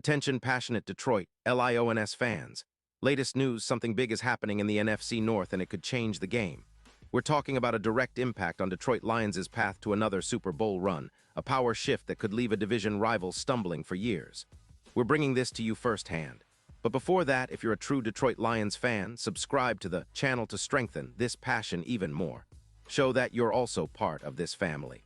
Attention passionate Detroit, LIONS fans. Latest news, something big is happening in the NFC North and it could change the game. We're talking about a direct impact on Detroit Lions' path to another Super Bowl run, a power shift that could leave a division rival stumbling for years. We're bringing this to you firsthand. But before that, if you're a true Detroit Lions fan, subscribe to the channel to strengthen this passion even more. Show that you're also part of this family.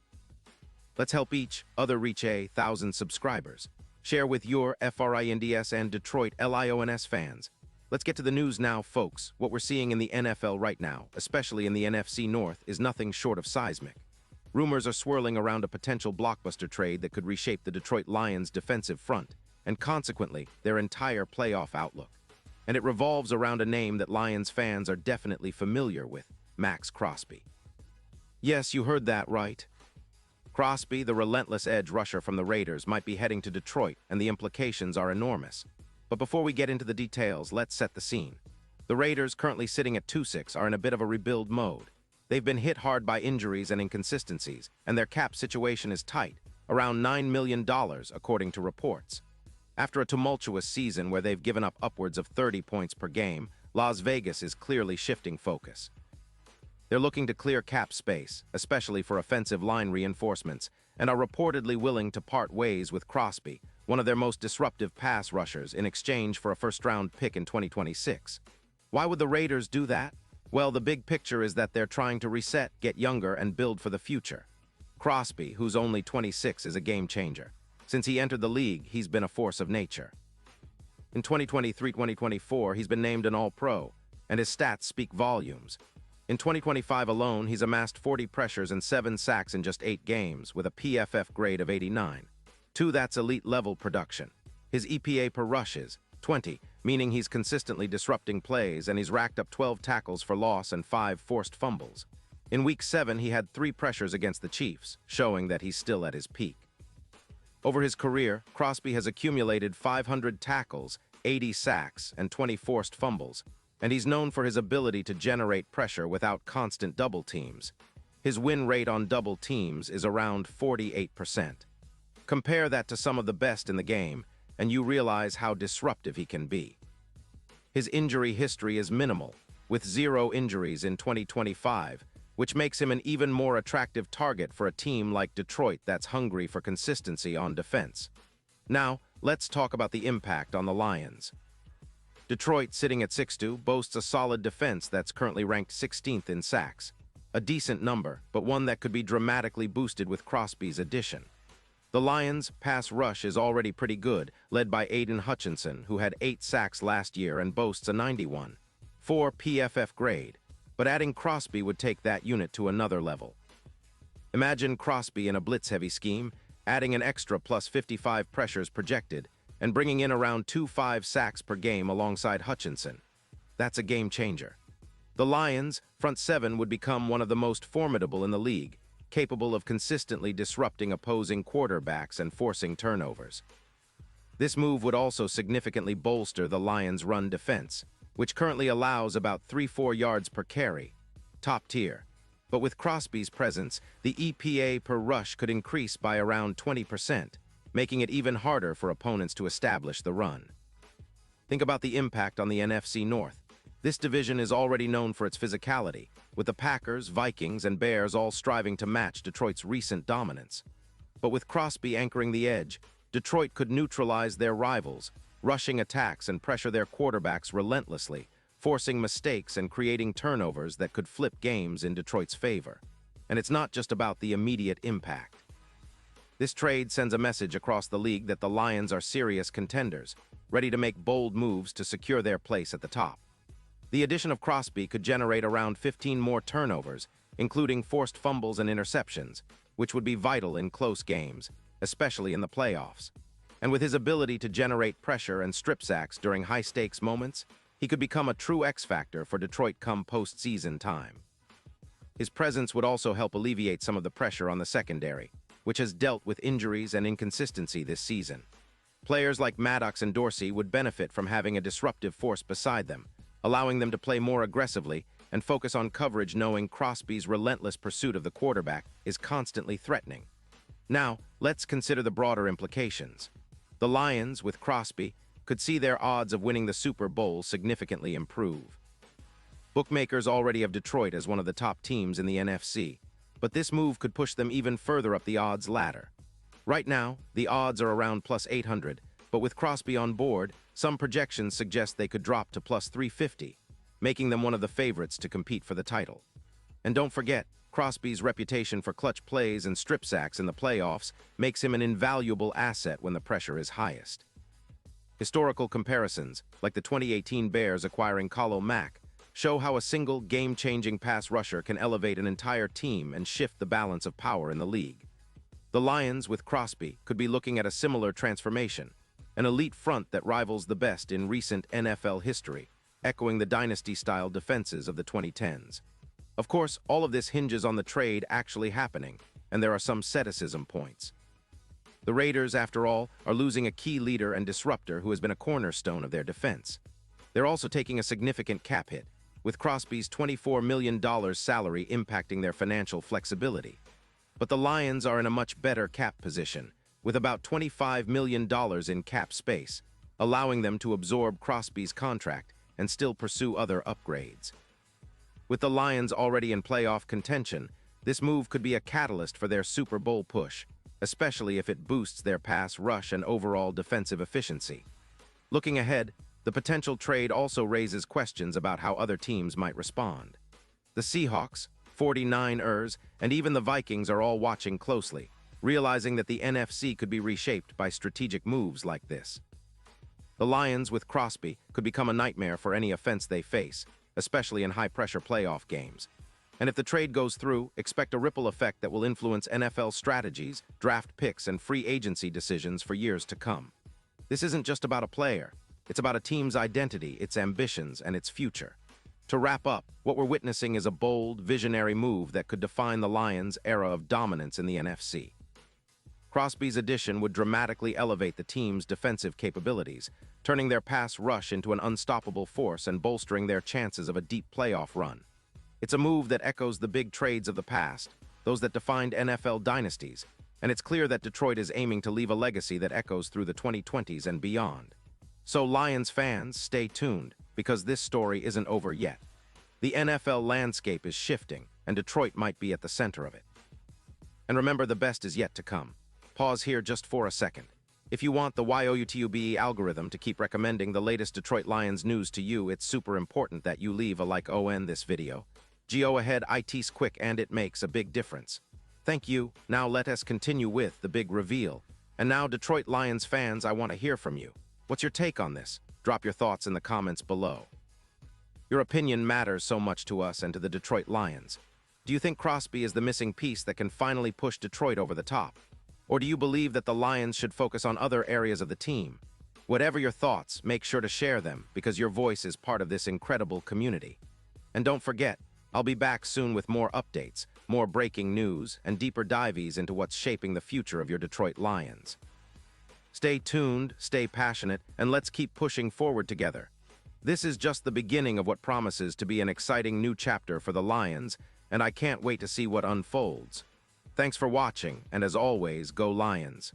Let's help each other reach 1,000 subscribers. Share with your FRINDS and Detroit LIONS fans. Let's get to the news now, folks. What we're seeing in the NFL right now, especially in the NFC North, is nothing short of seismic. Rumors are swirling around a potential blockbuster trade that could reshape the Detroit Lions' defensive front, and consequently, their entire playoff outlook. And it revolves around a name that Lions fans are definitely familiar with, Maxx Crosby. Yes, you heard that right. Crosby, the relentless edge rusher from the Raiders, might be heading to Detroit, and the implications are enormous. But before we get into the details, let's set the scene. The Raiders, currently sitting at 2-6, are in a bit of a rebuild mode. They've been hit hard by injuries and inconsistencies, and their cap situation is tight, around $9 million, according to reports. After a tumultuous season where they've given up upwards of 30 points per game, Las Vegas is clearly shifting focus. They're looking to clear cap space, especially for offensive line reinforcements, and are reportedly willing to part ways with Crosby, one of their most disruptive pass rushers, in exchange for a first-round pick in 2026. Why would the Raiders do that? Well, the big picture is that they're trying to reset, get younger, and build for the future. Crosby, who's only 26, is a game-changer. Since he entered the league, he's been a force of nature. In 2023-2024, he's been named an All-Pro, and his stats speak volumes. In 2025 alone, he's amassed 40 pressures and 7 sacks in just 8 games, with a PFF grade of 89. That's elite-level production. His EPA per rush is 20, meaning he's consistently disrupting plays, and he's racked up 12 tackles for loss and 5 forced fumbles. In Week 7, he had 3 pressures against the Chiefs, showing that he's still at his peak. Over his career, Crosby has accumulated 500 tackles, 80 sacks, and 20 forced fumbles, and he's known for his ability to generate pressure without constant double teams. His win rate on double teams is around 48%. Compare that to some of the best in the game, and you realize how disruptive he can be. His injury history is minimal, with 0 injuries in 2025, which makes him an even more attractive target for a team like Detroit that's hungry for consistency on defense. Now, let's talk about the impact on the Lions. Detroit, sitting at 6-2, boasts a solid defense that's currently ranked 16th in sacks. A decent number, but one that could be dramatically boosted with Crosby's addition. The Lions' pass rush is already pretty good, led by Aiden Hutchinson, who had 8 sacks last year and boasts a 91.4 PFF grade. But adding Crosby would take that unit to another level. Imagine Crosby in a blitz-heavy scheme, adding an extra plus 55 pressures projected, and bringing in around 2.5 sacks per game alongside Hutchinson. That's a game-changer. The Lions' front 7 would become one of the most formidable in the league, capable of consistently disrupting opposing quarterbacks and forcing turnovers. This move would also significantly bolster the Lions' run defense, which currently allows about 3-4 yards per carry, top tier. But with Crosby's presence, the EPA per rush could increase by around 20%, making it even harder for opponents to establish the run. Think about the impact on the NFC North. This division is already known for its physicality, with the Packers, Vikings, and Bears all striving to match Detroit's recent dominance. But with Crosby anchoring the edge, Detroit could neutralize their rivals, rushing attacks and pressure their quarterbacks relentlessly, forcing mistakes and creating turnovers that could flip games in Detroit's favor. And it's not just about the immediate impact. This trade sends a message across the league that the Lions are serious contenders, ready to make bold moves to secure their place at the top. The addition of Crosby could generate around 15 more turnovers, including forced fumbles and interceptions, which would be vital in close games, especially in the playoffs. And with his ability to generate pressure and strip sacks during high-stakes moments, he could become a true X-factor for Detroit come postseason time. His presence would also help alleviate some of the pressure on the secondary, which has dealt with injuries and inconsistency this season. Players like Maddox and Dorsey would benefit from having a disruptive force beside them, allowing them to play more aggressively and focus on coverage, knowing Crosby's relentless pursuit of the quarterback is constantly threatening. Now, let's consider the broader implications. The Lions, with Crosby, could see their odds of winning the Super Bowl significantly improve. Bookmakers already have Detroit as one of the top teams in the NFC, but this move could push them even further up the odds ladder. Right now, the odds are around plus 800, but with Crosby on board, some projections suggest they could drop to plus 350, making them one of the favorites to compete for the title. And don't forget, Crosby's reputation for clutch plays and strip sacks in the playoffs makes him an invaluable asset when the pressure is highest. Historical comparisons, like the 2018 Bears acquiring HOLMES, show how a single game-changing pass rusher can elevate an entire team and shift the balance of power in the league. The Lions, with Crosby, could be looking at a similar transformation, an elite front that rivals the best in recent NFL history, echoing the dynasty-style defenses of the 2010s. Of course, all of this hinges on the trade actually happening, and there are some criticism points. The Raiders, after all, are losing a key leader and disruptor who has been a cornerstone of their defense. They're also taking a significant cap hit, with Crosby's $24 million salary impacting their financial flexibility. But the Lions are in a much better cap position, with about $25 million in cap space, allowing them to absorb Crosby's contract and still pursue other upgrades. With the Lions already in playoff contention, this move could be a catalyst for their Super Bowl push, especially if it boosts their pass rush and overall defensive efficiency. Looking ahead, the potential trade also raises questions about how other teams might respond. The Seahawks, 49ers, and even the Vikings are all watching closely, realizing that the NFC could be reshaped by strategic moves like this. The Lions, with Crosby, could become a nightmare for any offense they face, especially in high-pressure playoff games. And if the trade goes through, expect a ripple effect that will influence NFL strategies, draft picks, and free agency decisions for years to come. This isn't just about a player. It's about a team's identity, its ambitions, and its future. To wrap up, what we're witnessing is a bold, visionary move that could define the Lions' era of dominance in the NFC. Crosby's addition would dramatically elevate the team's defensive capabilities, turning their pass rush into an unstoppable force and bolstering their chances of a deep playoff run. It's a move that echoes the big trades of the past, those that defined NFL dynasties, and it's clear that Detroit is aiming to leave a legacy that echoes through the 2020s and beyond. So Lions fans, stay tuned, because this story isn't over yet. The NFL landscape is shifting, and Detroit might be at the center of it. And remember, the best is yet to come. Pause here just for a second. If you want the YouTube algorithm to keep recommending the latest Detroit Lions news to you, it's super important that you leave a like on this video. Go ahead, it's quick and it makes a big difference. Thank you. Now let us continue with the big reveal. And now, Detroit Lions fans, I want to hear from you. What's your take on this? Drop your thoughts in the comments below. Your opinion matters so much to us and to the Detroit Lions. Do you think Crosby is the missing piece that can finally push Detroit over the top? Or do you believe that the Lions should focus on other areas of the team? Whatever your thoughts, make sure to share them, because your voice is part of this incredible community. And don't forget, I'll be back soon with more updates, more breaking news, and deeper dives into what's shaping the future of your Detroit Lions. Stay tuned, stay passionate, and let's keep pushing forward together. This is just the beginning of what promises to be an exciting new chapter for the Lions, and I can't wait to see what unfolds. Thanks for watching, and as always, go Lions!